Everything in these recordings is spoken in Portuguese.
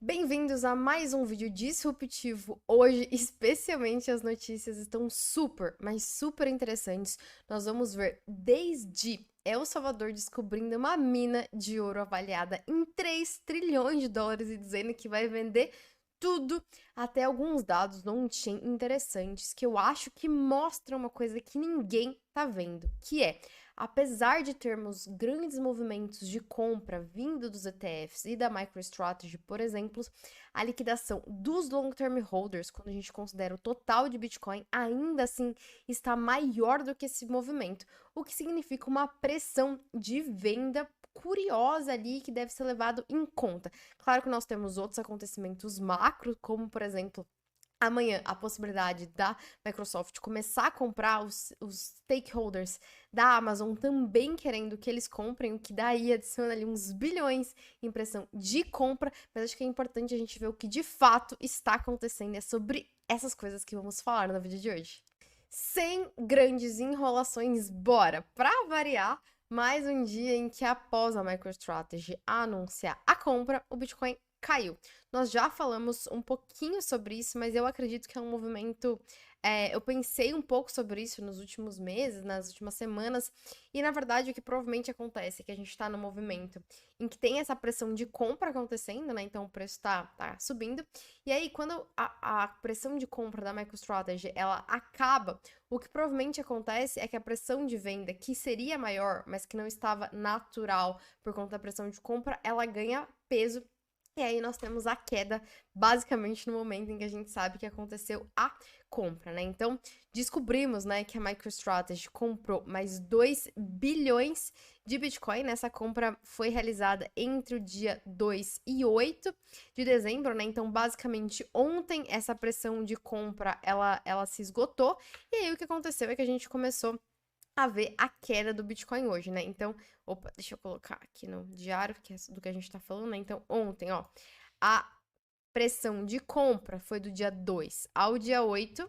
Bem-vindos a mais um vídeo disruptivo. Hoje, especialmente, as notícias estão super, mas super interessantes. Nós vamos ver desde El Salvador descobrindo uma mina de ouro avaliada em 3 trilhões de dólares e dizendo que vai vender tudo, até alguns dados on-chain interessantes que eu acho que mostram uma coisa que ninguém tá vendo, que é apesar de termos grandes movimentos de compra vindo dos ETFs e da MicroStrategy, por exemplo, a liquidação dos long-term holders, quando a gente considera o total de Bitcoin, ainda assim está maior do que esse movimento, o que significa uma pressão de venda curiosa ali que deve ser levado em conta. Claro que nós temos outros acontecimentos macro, como por exemplo amanhã a possibilidade da Microsoft começar a comprar os stakeholders da Amazon também querendo que eles comprem, o que daí adiciona ali uns bilhões em pressão de compra, mas acho que é importante a gente ver o que de fato está acontecendo. É sobre essas coisas que vamos falar no vídeo de hoje. Sem grandes enrolações, bora! Para variar, mais um dia em que após a MicroStrategy anunciar a compra, o Bitcoin caiu. Nós já falamos um pouquinho sobre isso, mas eu acredito que é um movimento. Eu pensei um pouco sobre isso nos últimos meses, nas últimas semanas, e na verdade o que provavelmente acontece é que a gente está no movimento em que tem essa pressão de compra acontecendo, né? Então o preço tá subindo. E aí, quando a pressão de compra da MicroStrategy ela acaba, o que provavelmente acontece é que a pressão de venda, que seria maior, mas que não estava natural por conta da pressão de compra, ela ganha peso e aí nós temos a queda, basicamente no momento em que a gente sabe que aconteceu a compra, né? Então, descobrimos, né, que a MicroStrategy comprou mais 2 bilhões de Bitcoin. Essa compra foi realizada entre o dia 2 e 8 de dezembro, né? Então, basicamente, ontem essa pressão de compra, ela se esgotou. E aí o que aconteceu é que a gente começou a ver a queda do Bitcoin hoje, né? Então, opa, deixa eu colocar aqui no diário, que é do que a gente tá falando, né? Então, ontem, ó, a pressão de compra foi do dia 2 ao dia 8.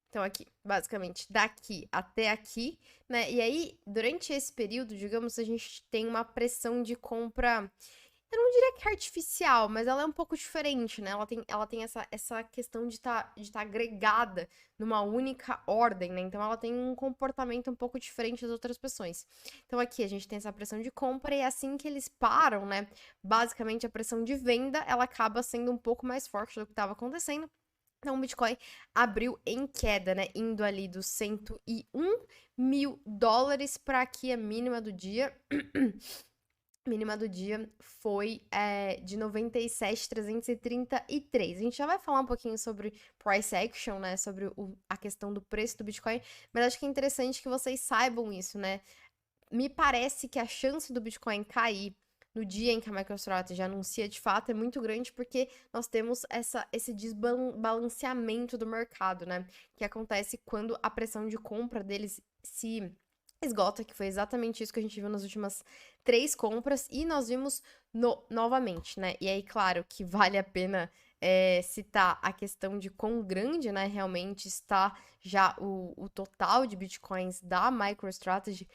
Então, aqui, basicamente, daqui até aqui, né? E aí, durante esse período, digamos, a gente tem uma pressão de compra. Eu não diria que é artificial, mas ela é um pouco diferente, né? Ela tem essa questão de tá agregada numa única ordem, né? Então ela tem um comportamento um pouco diferente das outras pressões. Então aqui a gente tem essa pressão de compra e assim que eles param, né? Basicamente a pressão de venda, ela acaba sendo um pouco mais forte do que estava acontecendo. Então, o Bitcoin abriu em queda, né? Indo ali dos 101 mil dólares para aqui a mínima do dia. Mínima do dia foi de 97.333. A gente já vai falar um pouquinho sobre price action, né? Sobre a questão do preço do Bitcoin, mas acho que é interessante que vocês saibam isso, né? Me parece que a chance do Bitcoin cair no dia em que a MicroStrategy anuncia de fato é muito grande porque nós temos esse desbalanceamento do mercado, né? Que acontece quando a pressão de compra deles se esgota, que foi exatamente isso que a gente viu nas últimas 3 compras, e nós vimos novamente, né? E aí, claro que vale a pena citar a questão de quão grande, né, realmente está já o total de bitcoins da MicroStrategy,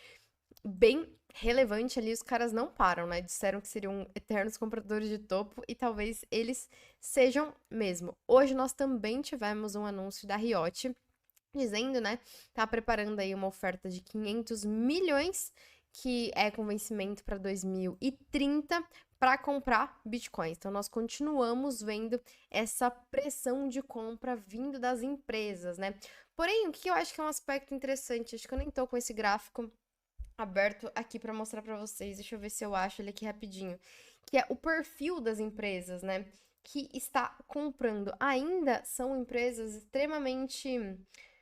bem relevante ali, os caras não param, né? Disseram que seriam eternos compradores de topo e talvez eles sejam mesmo. Hoje nós também tivemos um anúncio da Riot dizendo, né, tá preparando aí uma oferta de 500 milhões, que é com vencimento para 2030, para comprar bitcoins. Então, nós continuamos vendo essa pressão de compra vindo das empresas, né? Porém, o que eu acho que é um aspecto interessante, acho que eu nem tô com esse gráfico aberto aqui para mostrar para vocês, deixa eu ver se eu acho ele aqui rapidinho, que é o perfil das empresas, né? Que está comprando. Ainda são empresas extremamente,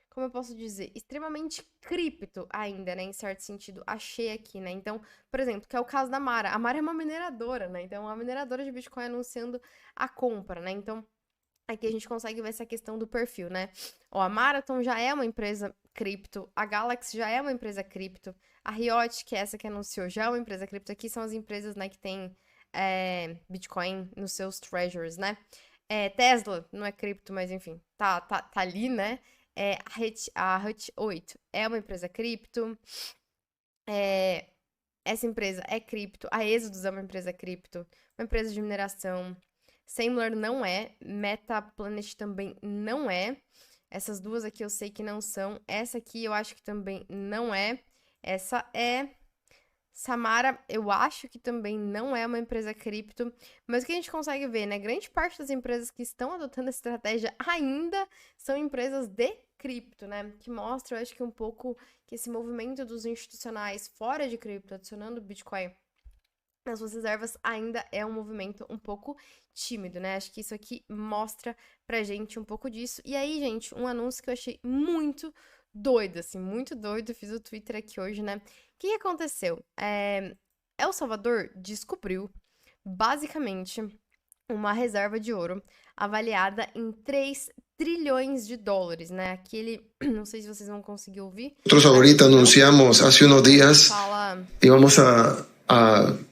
como eu posso dizer, extremamente cripto ainda, né, em certo sentido, achei aqui, né, então, por exemplo, que é o caso da Mara, a Mara é uma mineradora, né, então, é uma mineradora de Bitcoin anunciando a compra, né, então, aqui a gente consegue ver essa questão do perfil, né, ó, a Marathon já é uma empresa cripto, a Galaxy já é uma empresa cripto, a Riot, que é essa que anunciou, já é uma empresa cripto, aqui são as empresas, né, que tem Bitcoin nos seus treasures, né, Tesla não é cripto, mas enfim, tá ali, né? A Hut 8 é uma empresa cripto. essa empresa é cripto, a Exodus é uma empresa cripto, uma empresa de mineração. Semler não é, Metaplanet também não é. Essas duas aqui eu sei que não são. Essa aqui eu acho que também não é. Essa é. Samara, eu acho que também não é uma empresa cripto, mas o que a gente consegue ver, né? Grande parte das empresas que estão adotando essa estratégia ainda são empresas de cripto, né? Que mostra, eu acho que um pouco que esse movimento dos institucionais fora de cripto, adicionando Bitcoin nas suas reservas, ainda é um movimento um pouco tímido, né? Acho que isso aqui mostra pra gente um pouco disso. E aí, gente, um anúncio que eu achei muito doido, assim, muito doido. Fiz o Twitter aqui hoje, né? O que aconteceu? El Salvador descobriu, basicamente, uma reserva de ouro avaliada em 3 trilhões de dólares, né? Aquele, não sei se vocês vão conseguir ouvir. Nosotros ahorita anunciamos hace unos días Fala, íbamos a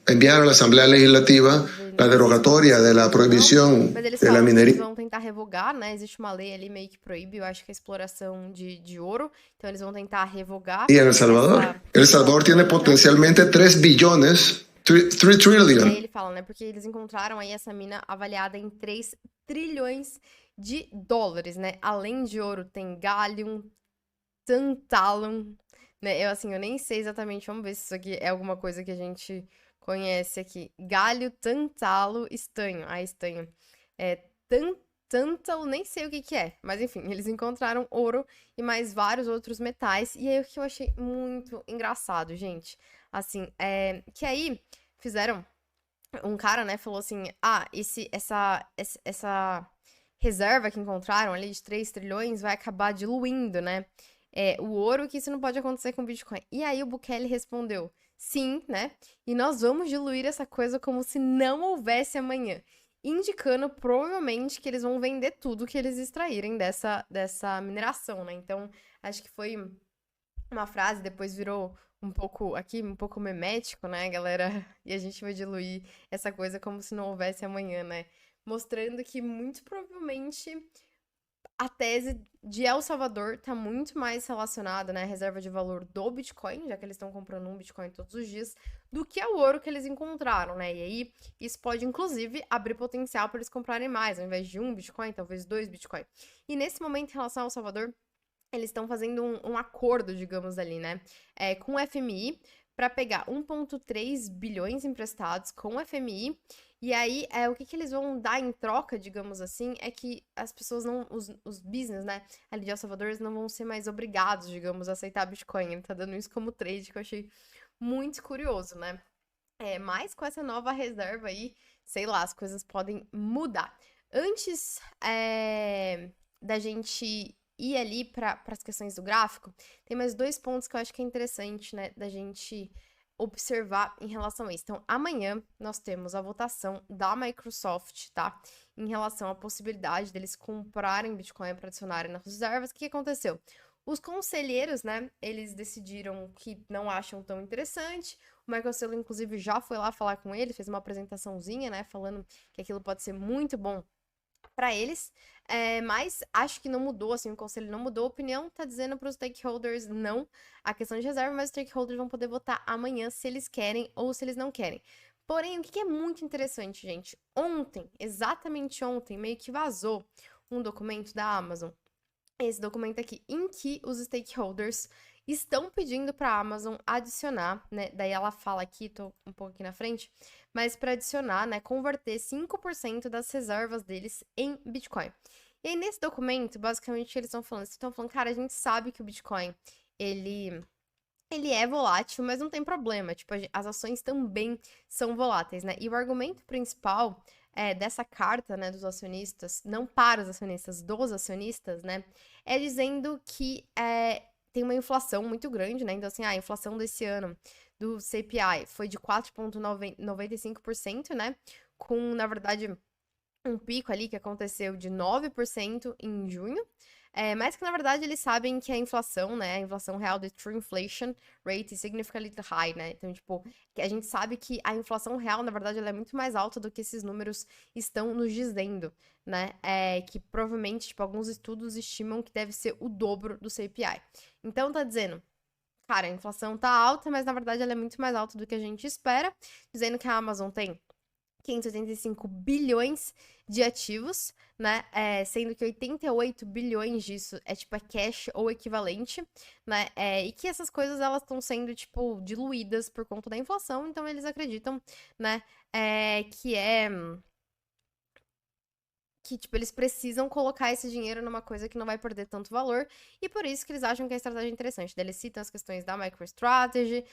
enviar a la Asamblea Legislativa la derogatoria de la prohibición mas eles de la falam que eles minería vão tentar revogar, né? Existe uma lei ali meio que proíbe, eu acho que a exploração de ouro. Então eles vão tentar revogar en El Salvador. El Salvador tiene lei, né? potencialmente 3 billones, 3 E aí trillion. ele fala, né? Porque eles encontraram aí essa mina avaliada em 3 trilhões de dólares, né? Além de ouro, tem gallium, tantalum, né? Eu nem sei exatamente, vamos ver se isso aqui é alguma coisa que a gente conhece aqui. Galho, tantalo, estanho. Ah, estanho. É, tântalo, nem sei o que que é. Mas enfim, eles encontraram ouro e mais vários outros metais. E aí o que eu achei muito engraçado, gente. Assim, que aí fizeram. Um cara, né, falou assim: ah, essa reserva que encontraram ali de 3 trilhões vai acabar diluindo, né? O ouro, que isso não pode acontecer com o Bitcoin. E aí o Bukele respondeu: sim, né? E nós vamos diluir essa coisa como se não houvesse amanhã. Indicando provavelmente que eles vão vender tudo que eles extraírem dessa mineração, né? Então, acho que foi uma frase, depois virou um pouco aqui, um pouco memético, né, galera? E a gente vai diluir essa coisa como se não houvesse amanhã, né? Mostrando que muito provavelmente a tese de El Salvador tá muito mais relacionada, né, à reserva de valor do Bitcoin, já que eles estão comprando um Bitcoin todos os dias, do que ao ouro que eles encontraram, né? E aí, isso pode, inclusive, abrir potencial para eles comprarem mais, ao invés de um Bitcoin, talvez 2 Bitcoin. E nesse momento, em relação ao Salvador, eles estão fazendo um acordo, digamos ali, né, com o FMI para pegar 1,3 bilhões emprestados com o FMI. E aí, o que eles vão dar em troca, digamos assim, é que as pessoas não, os business, né, ali de El Salvador, eles não vão ser mais obrigados, digamos, a aceitar Bitcoin. Ele tá dando isso como trade, que eu achei muito curioso, né? Mas com essa nova reserva aí, sei lá, as coisas podem mudar. Antes da gente ir ali para as questões do gráfico, tem mais 2 pontos que eu acho que é interessante, né, da gente observar em relação a isso. Então, amanhã nós temos a votação da Microsoft, tá? Em relação à possibilidade deles comprarem Bitcoin para adicionarem nas reservas. O que aconteceu? Os conselheiros, né, eles decidiram que não acham tão interessante. O Michael Saylor, inclusive, já foi lá falar com ele, fez uma apresentaçãozinha, né, falando que aquilo pode ser muito bom para eles, mas acho que não mudou, assim, o conselho não mudou a opinião, tá dizendo para os stakeholders não a questão de reserva, mas os stakeholders vão poder votar amanhã se eles querem ou se eles não querem. Porém, o que é muito interessante, gente, ontem, exatamente ontem, meio que vazou um documento da Amazon, esse documento aqui, em que os stakeholders estão pedindo para a Amazon adicionar, né? Daí ela fala aqui, tô um pouco aqui na frente, mas para adicionar, né, converter 5% das reservas deles em Bitcoin. E aí, nesse documento, basicamente, eles estão falando, cara, a gente sabe que o Bitcoin, ele é volátil, mas não tem problema. Tipo, as ações também são voláteis, né? E o argumento principal dessa carta, né, dos acionistas, não para os acionistas, dos acionistas, né, é dizendo que tem uma inflação muito grande, né? Então, assim, a inflação desse ano do CPI foi de 4,95%, né? Com, na verdade, um pico ali que aconteceu de 9% em junho. Mas que, na verdade, eles sabem que a inflação, né? A inflação real, the true inflation rate is significantly high, né? Então, tipo, que a gente sabe que a inflação real, na verdade, ela é muito mais alta do que esses números estão nos dizendo, né? Que provavelmente, tipo, alguns estudos estimam que deve ser o dobro do CPI. Então, tá dizendo cara, a inflação tá alta, mas na verdade ela é muito mais alta do que a gente espera, dizendo que a Amazon tem 585 bilhões de ativos, né? Sendo que 88 bilhões disso é cash ou equivalente, né? E que essas coisas elas estão sendo, tipo, diluídas por conta da inflação, então eles acreditam, né? Que tipo, eles precisam colocar esse dinheiro numa coisa que não vai perder tanto valor, e por isso que eles acham que a estratégia é interessante. Daí eles citam as questões da MicroStrategy,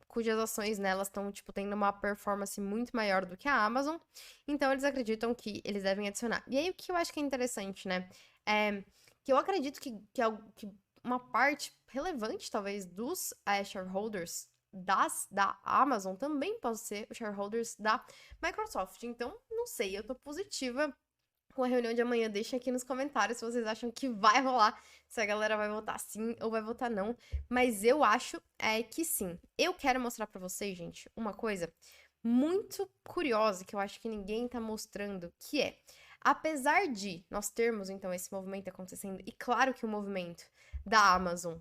cujas ações nelas estão, tipo, tendo uma performance muito maior do que a Amazon, então eles acreditam que eles devem adicionar. E aí, o que eu acho que é interessante, né, que eu acredito que uma parte relevante, talvez, dos shareholders da Amazon também possa ser os shareholders da Microsoft. Então, não sei, eu tô positiva com a reunião de amanhã. Deixa aqui nos comentários se vocês acham que vai rolar, se a galera vai votar sim ou vai votar não. Mas eu acho que sim. Eu quero mostrar pra vocês, gente, uma coisa muito curiosa que eu acho que ninguém tá mostrando, que é, apesar de nós termos, então, esse movimento acontecendo, e claro que o movimento da Amazon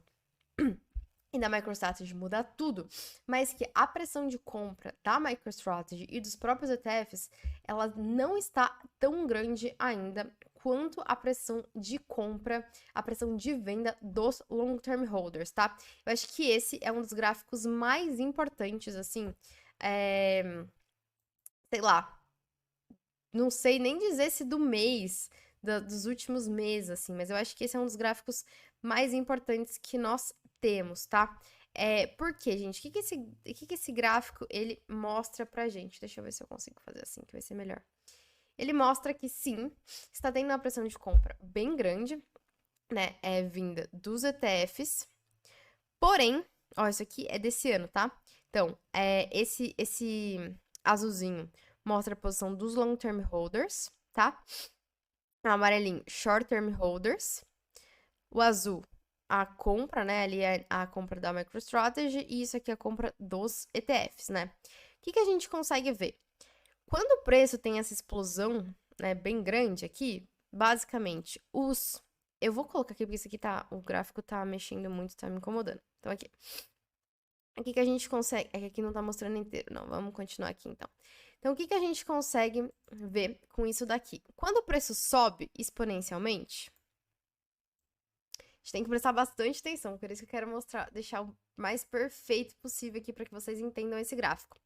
e da MicroStrategy muda tudo, mas que a pressão de compra da MicroStrategy e dos próprios ETFs, ela não está tão grande ainda quanto a pressão de compra, a pressão de venda dos long-term holders, tá? Eu acho que esse é um dos gráficos mais importantes, assim, sei lá, não sei nem dizer se do mês, dos últimos meses, assim, mas eu acho que esse é um dos gráficos mais importantes que nós temos, tá? Por quê, gente? O que esse gráfico, ele mostra pra gente? Deixa eu ver se eu consigo fazer assim, que vai ser melhor. Ele mostra que, sim, está tendo uma pressão de compra bem grande, né? Vinda dos ETFs. Porém, ó, isso aqui é desse ano, tá? Então, esse azulzinho mostra a posição dos long-term holders, tá? O amarelinho, short-term holders. O azul, a compra, né? Ali é a compra da MicroStrategy. E isso aqui é a compra dos ETFs, né? O que a gente consegue ver? Quando o preço tem essa explosão, né, bem grande aqui, basicamente, eu vou colocar aqui porque isso aqui tá... O gráfico tá mexendo muito, tá me incomodando. Então, aqui. O que a gente consegue... É que aqui não tá mostrando inteiro, não. Vamos continuar aqui, então. Então, o que a gente consegue ver com isso daqui? Quando o preço sobe exponencialmente, a gente tem que prestar bastante atenção, por isso que eu quero mostrar, deixar o mais perfeito possível aqui para que vocês entendam esse gráfico.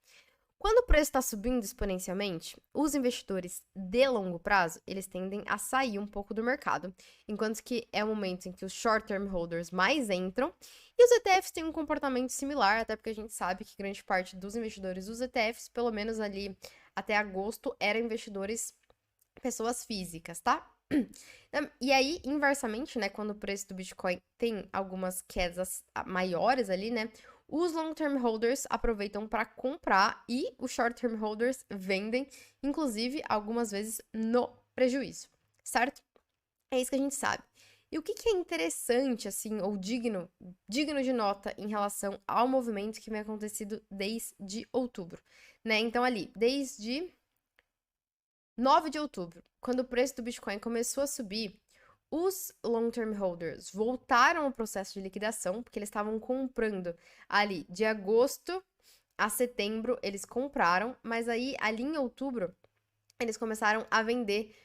Quando o preço está subindo exponencialmente, os investidores de longo prazo, eles tendem a sair um pouco do mercado, enquanto que é o momento em que os short-term holders mais entram, e os ETFs têm um comportamento similar, até porque a gente sabe que grande parte dos investidores dos ETFs, pelo menos ali até agosto, eram investidores pessoas físicas, tá? E aí, inversamente, né, quando o preço do Bitcoin tem algumas quedas maiores ali, né, os long-term holders aproveitam para comprar e os short-term holders vendem, inclusive algumas vezes no prejuízo, certo? É isso que a gente sabe. E o que é interessante, assim, ou digno de nota em relação ao movimento que vem acontecido desde outubro, né? Então, ali, desde 9 de outubro, quando o preço do Bitcoin começou a subir, os long-term holders voltaram ao processo de liquidação, porque eles estavam comprando ali de agosto a setembro, eles compraram, mas aí ali em outubro eles começaram a vender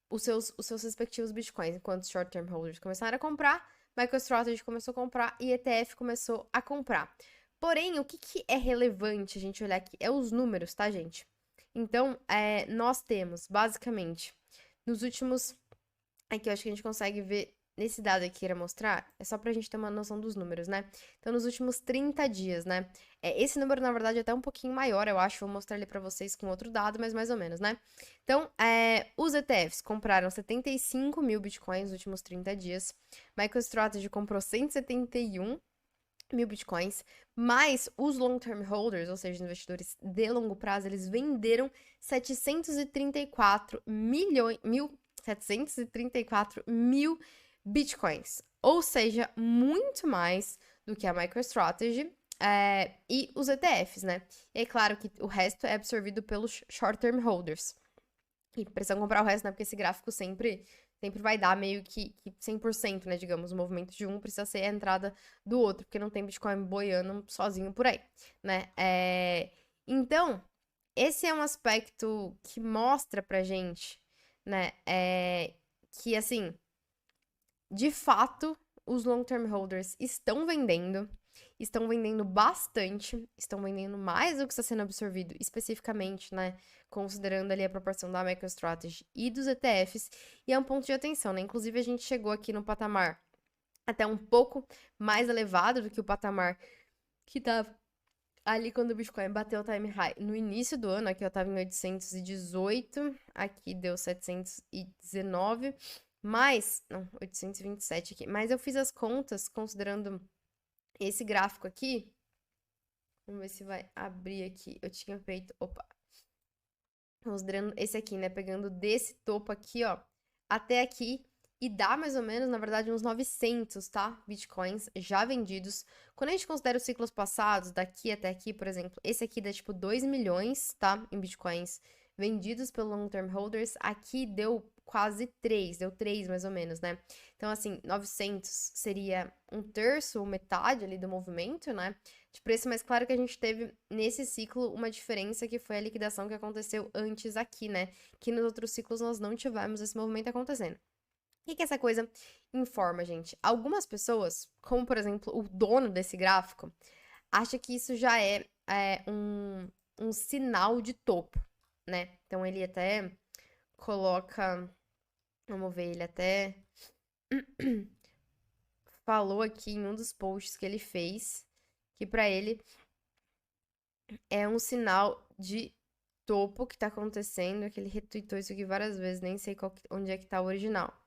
os seus respectivos bitcoins, enquanto os short-term holders começaram a comprar, MicroStrategy começou a comprar e ETF começou a comprar. Porém, o que é relevante a gente olhar aqui é os números, tá, gente? Então, nós temos, basicamente, nos últimos... Aqui eu acho que a gente consegue ver nesse dado aqui que eu ia mostrar, é só pra gente ter uma noção dos números, né? Então, nos últimos 30 dias, né? Esse número, na verdade, é até um pouquinho maior, eu acho. Vou mostrar ele pra vocês com outro dado, mas mais ou menos, né? Então, os ETFs compraram 75 mil bitcoins nos últimos 30 dias. MicroStrategy comprou 171 mil bitcoins, mas os long-term holders, ou seja, investidores de longo prazo, eles venderam 734 mil bitcoins, ou seja, muito mais do que a MicroStrategy e os ETFs, né? E é claro que o resto é absorvido pelos short-term holders. E precisam comprar o resto, né? Porque esse gráfico sempre sempre vai dar meio que 100%, né, digamos, o movimento de um precisa ser a entrada do outro, porque não tem Bitcoin boiando sozinho por aí, né? Então, esse é um aspecto que mostra pra gente, né, que, assim, de fato, os long-term holders estão vendendo bastante, estão vendendo mais do que está sendo absorvido, especificamente, né, considerando ali a proporção da MicroStrategy e dos ETFs, e é um ponto de atenção, né, inclusive a gente chegou aqui no patamar até um pouco mais elevado do que o patamar que estava ali quando o Bitcoin bateu o time high no início do ano. Aqui eu tava em 818, aqui deu 719, mas, não, 827 aqui, mas eu fiz as contas considerando esse gráfico aqui, vamos ver se vai abrir aqui, eu tinha feito, opa, considerando esse aqui, né, pegando desse topo aqui, ó, até aqui, e dá mais ou menos, na verdade, uns 900, tá? Bitcoins já vendidos. Quando a gente considera os ciclos passados, daqui até aqui, por exemplo, esse aqui dá tipo 2 milhões, tá? Em Bitcoins vendidos pelo long term holders. Aqui deu quase 3, deu 3 mais ou menos, né? Então, assim, 900 seria um terço ou metade ali do movimento, né? De preço, mas claro que a gente teve nesse ciclo uma diferença que foi a liquidação que aconteceu antes aqui, né? Que nos outros ciclos nós não tivemos esse movimento acontecendo. O que essa coisa informa, gente? Algumas pessoas, como por exemplo o dono desse gráfico, acha que isso já é um sinal de topo, né? Então ele até coloca, vamos ver, ele até falou aqui em um dos posts que ele fez que pra ele é um sinal de topo que tá acontecendo, que ele retweetou isso aqui várias vezes, nem sei onde é que tá o original.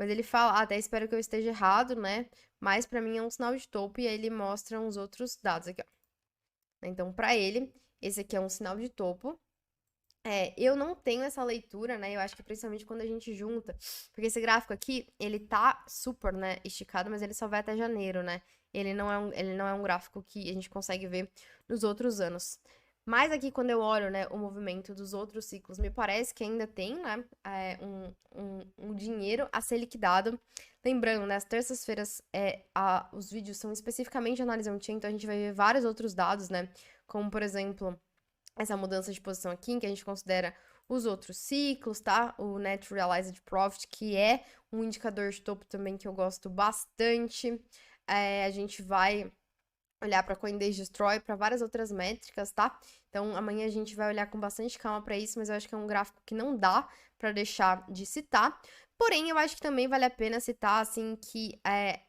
Mas ele fala, até espero que eu esteja errado, né? Mas pra mim é um sinal de topo, e aí ele mostra uns outros dados aqui, ó. Então, pra ele, esse aqui é um sinal de topo. Eu não tenho essa leitura, né? Eu acho que principalmente quando a gente junta, porque esse gráfico aqui, ele tá super, né, esticado, mas ele só vai até janeiro, né? Ele não é um gráfico que a gente consegue ver nos outros anos. Mas aqui, quando eu olho, né, o movimento dos outros ciclos, me parece que ainda tem, né, um dinheiro a ser liquidado. Lembrando, né, as terças-feiras, os vídeos são especificamente de análise on-chain, então a gente vai ver vários outros dados, né, como, por exemplo, essa mudança de posição aqui, em que a gente considera os outros ciclos, tá? O Net Realized Profit, que é um indicador de topo também que eu gosto bastante. A gente vai olhar para Coinbase Destroy, para várias outras métricas, tá? Então amanhã a gente vai olhar com bastante calma para isso, mas eu acho que é um gráfico que não dá para deixar de citar. Porém, eu acho que também vale a pena citar, assim, que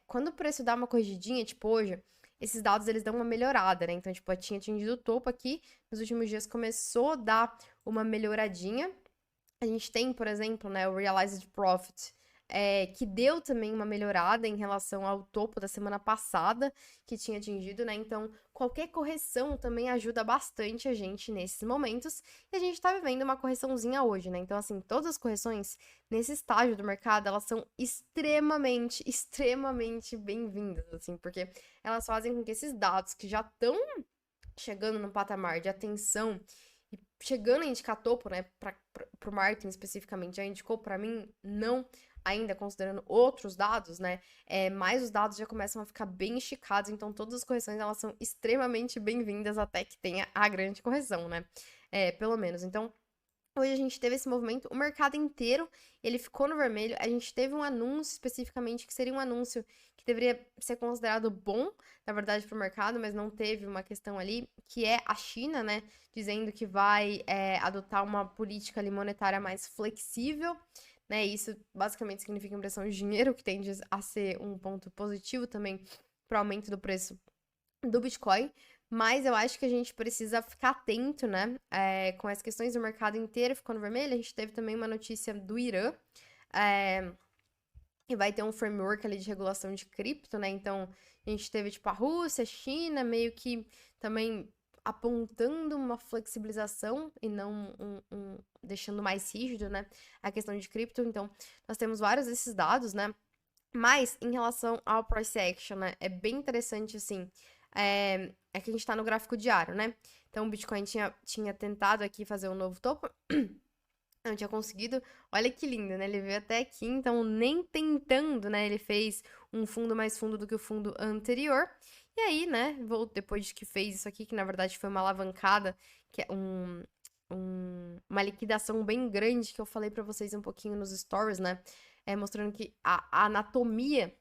quando o preço dá uma corrigidinha, tipo hoje, esses dados eles dão uma melhorada, né? Então, tipo, tinha atingido o topo aqui, nos últimos dias começou a dar uma melhoradinha. A gente tem, por exemplo, né, o Realized Profit, que deu também uma melhorada em relação ao topo da semana passada, que tinha atingido, né? Então, qualquer correção também ajuda bastante a gente nesses momentos. E a gente tá vivendo uma correçãozinha hoje, né? Então, assim, todas as correções nesse estágio do mercado, elas são extremamente, extremamente bem-vindas, assim, porque elas fazem com que esses dados que já estão chegando no patamar de atenção e chegando a indicar topo, né, para o Martin especificamente, já indicou para mim, não ainda considerando outros dados, né, mas os dados já começam a ficar bem esticados, então todas as correções, elas são extremamente bem-vindas até que tenha a grande correção, né, pelo menos. Então, hoje a gente teve esse movimento, o mercado inteiro, ele ficou no vermelho. A gente teve um anúncio especificamente, que seria um anúncio que deveria ser considerado bom, na verdade, para o mercado, mas não teve uma questão ali, que é a China, né, dizendo que vai adotar uma política ali monetária mais flexível, né, isso basicamente significa impressão de dinheiro, que tende a ser um ponto positivo também para o aumento do preço do Bitcoin, mas eu acho que a gente precisa ficar atento, né, com as questões do mercado inteiro ficando vermelho. A gente teve também uma notícia do Irã, e vai ter um framework ali de regulação de cripto, né, então a gente teve, tipo, a Rússia, a China, meio que também apontando uma flexibilização e não deixando mais rígido, né, a questão de cripto. Então, nós temos vários desses dados, né, mas em relação ao price action, né, é bem interessante, assim, que a gente tá no gráfico diário, né? Então, o Bitcoin tinha tentado aqui fazer um novo topo, não tinha conseguido. Olha que lindo, né? Ele veio até aqui, então nem tentando, né? Ele fez um fundo mais fundo do que o fundo anterior. E aí, né? Depois de que fez isso aqui, que na verdade foi uma alavancada, que é uma liquidação bem grande, que eu falei pra vocês um pouquinho nos stories, né? Mostrando que a anatomia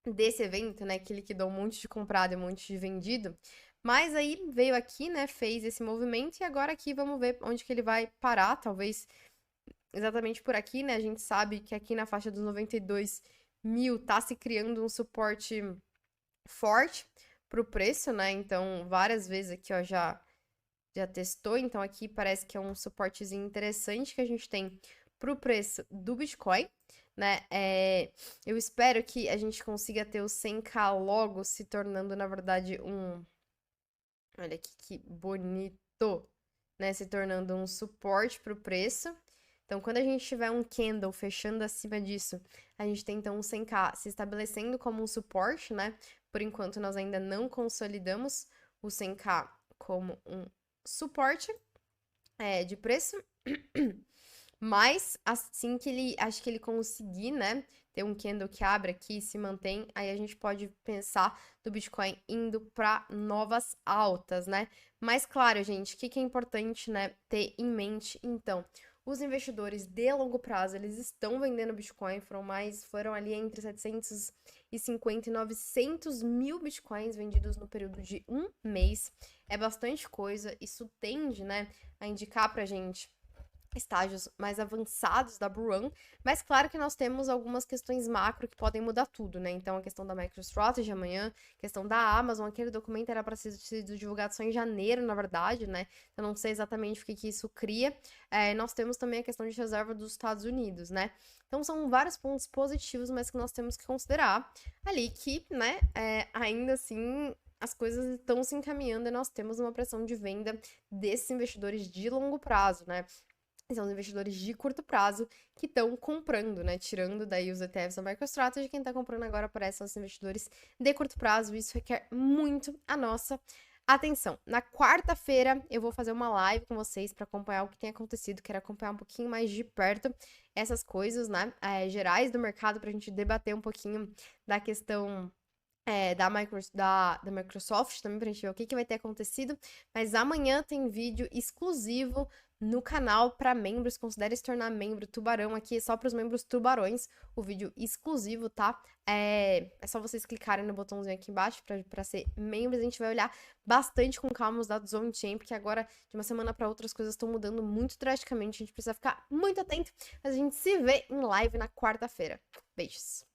desse evento, né? Que liquidou um monte de comprado e um monte de vendido. Mas aí veio aqui, né? Fez esse movimento e agora aqui vamos ver onde que ele vai parar. Talvez exatamente por aqui, né? A gente sabe que aqui na faixa dos 92 mil tá se criando um suporte forte pro preço, né? Então, várias vezes aqui, ó, já testou. Então, aqui parece que é um suportezinho interessante que a gente tem pro preço do Bitcoin, né? Eu espero que a gente consiga ter o 100k logo se tornando, na verdade, olha aqui que bonito, né? Se tornando um suporte pro preço. Então, quando a gente tiver um candle fechando acima disso, a gente tem então um 100k se estabelecendo como um suporte, né? Por enquanto, nós ainda não consolidamos o 100k como um suporte de preço. Mas assim que acho que ele conseguir, né, ter um candle que abre aqui e se mantém, aí a gente pode pensar do Bitcoin indo para novas altas, né? Mas claro, gente, o que é importante, né, ter em mente, então, os investidores de longo prazo, eles estão vendendo Bitcoin, foram ali entre 750 e 900 mil Bitcoins vendidos no período de um mês. É bastante coisa, isso tende, né, a indicar pra gente estágios mais avançados da Bull Run, mas claro que nós temos algumas questões macro que podem mudar tudo, né? Então, a questão da MicroStrategy amanhã, questão da Amazon, aquele documento era para ser divulgado só em janeiro, na verdade, né? Eu não sei exatamente o que isso cria. Nós temos também a questão de reserva dos Estados Unidos, né? Então, são vários pontos positivos, mas que nós temos que considerar ali que, né, ainda assim, as coisas estão se encaminhando e nós temos uma pressão de venda desses investidores de longo prazo, né? São os investidores de curto prazo que estão comprando, né? Tirando daí os ETFs da MicroStrategy, quem está comprando agora parece são os investidores de curto prazo. Isso requer muito a nossa atenção. Na quarta-feira eu vou fazer uma live com vocês para acompanhar o que tem acontecido. Quero acompanhar um pouquinho mais de perto essas coisas, né? Gerais do mercado para a gente debater um pouquinho da questão da Microsoft também pra gente ver o que vai ter acontecido. Mas amanhã tem vídeo exclusivo no canal para membros. Considere se tornar membro Tubarão. Aqui é só para os membros tubarões. O vídeo exclusivo, tá? É só vocês clicarem no botãozinho aqui embaixo para ser membros. A gente vai olhar bastante com calma os dados on-chain, porque agora, de uma semana para outra, as coisas estão mudando muito drasticamente. A gente precisa ficar muito atento. Mas a gente se vê em live na quarta-feira. Beijos!